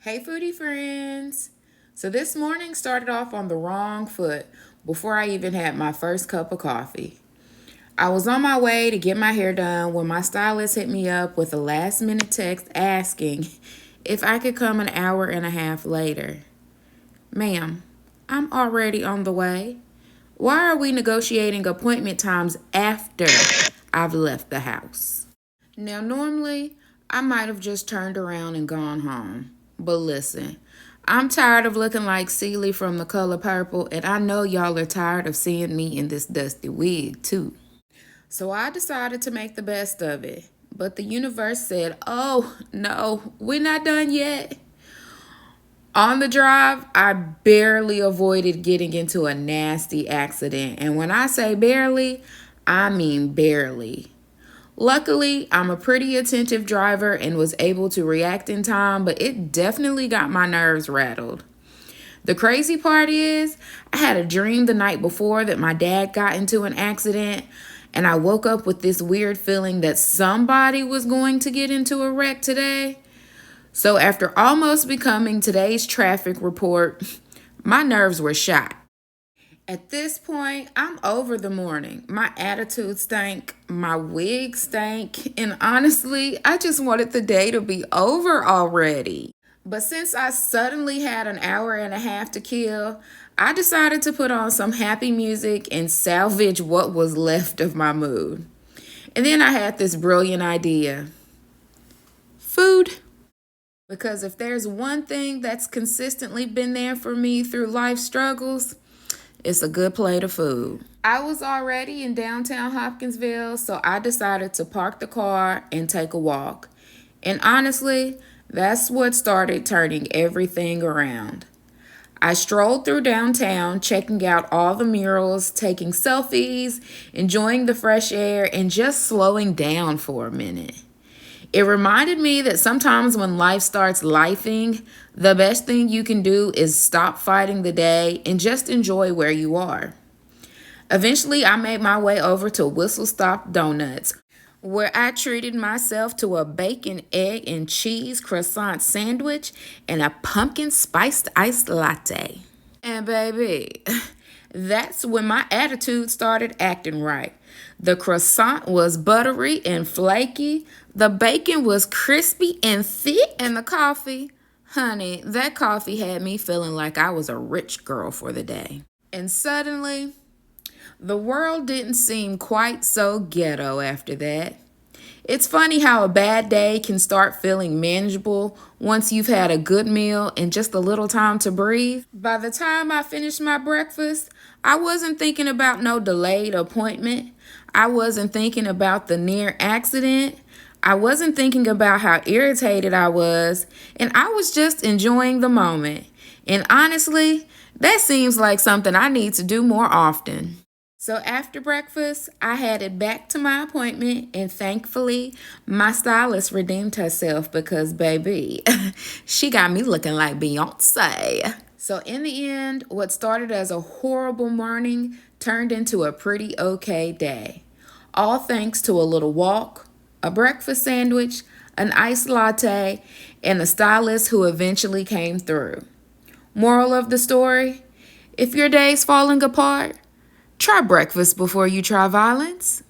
Hey foodie friends! So this morning started off on the wrong foot before I even had my first cup of coffee. I was on my way to get my hair done when my stylist hit me up with a last minute text asking if I could come an hour and a half later. Ma'am, I'm already on the way. Why are we negotiating appointment times after I've left the house? Now, normally, I might have just turned around and gone home. But listen, I'm tired of looking like Celie from The Color Purple, and I know y'all are tired of seeing me in this dusty wig, too. So I decided to make the best of it. But the universe said, oh, no, we're not done yet. On the drive, I barely avoided getting into a nasty accident. And when I say barely, I mean barely. Luckily, I'm a pretty attentive driver and was able to react in time, but it definitely got my nerves rattled. The crazy part is, I had a dream the night before that my dad got into an accident, and I woke up with this weird feeling that somebody was going to get into a wreck today. So after almost becoming today's traffic report, my nerves were shot. At this point, I'm over the morning. My attitude stank, my wig stank, and honestly, I just wanted the day to be over already. But since I suddenly had an hour and a half to kill, I decided to put on some happy music and salvage what was left of my mood. And then I had this brilliant idea. Food. Because if there's one thing that's consistently been there for me through life struggles, it's a good plate of food. I was already in downtown Hopkinsville, so I decided to park the car and take a walk. And honestly, that's what started turning everything around. I strolled through downtown, checking out all the murals, taking selfies, enjoying the fresh air, and just slowing down for a minute. It reminded me that sometimes when life starts lifing, the best thing you can do is stop fighting the day and just enjoy where you are. Eventually, I made my way over to Whistle Stop Donuts, where I treated myself to a bacon, egg, and cheese croissant sandwich and a pumpkin spiced iced latte. And baby, that's when my attitude started acting right. The croissant was buttery and flaky, the bacon was crispy and thick, and the coffee, honey, that coffee had me feeling like I was a rich girl for the day. And suddenly, the world didn't seem quite so ghetto after that. It's funny how a bad day can start feeling manageable once you've had a good meal and just a little time to breathe. By the time I finished my breakfast, I wasn't thinking about no delayed appointment. I wasn't thinking about the near accident. I wasn't thinking about how irritated I was, and I was just enjoying the moment. And honestly, that seems like something I need to do more often. So after breakfast, I headed back to my appointment, and thankfully, my stylist redeemed herself because, baby, she got me looking like Beyonce. So in the end, what started as a horrible morning turned into a pretty okay day. All thanks to a little walk, a breakfast sandwich, an iced latte, and a stylist who eventually came through. Moral of the story, if your day's falling apart, try breakfast before you try violence.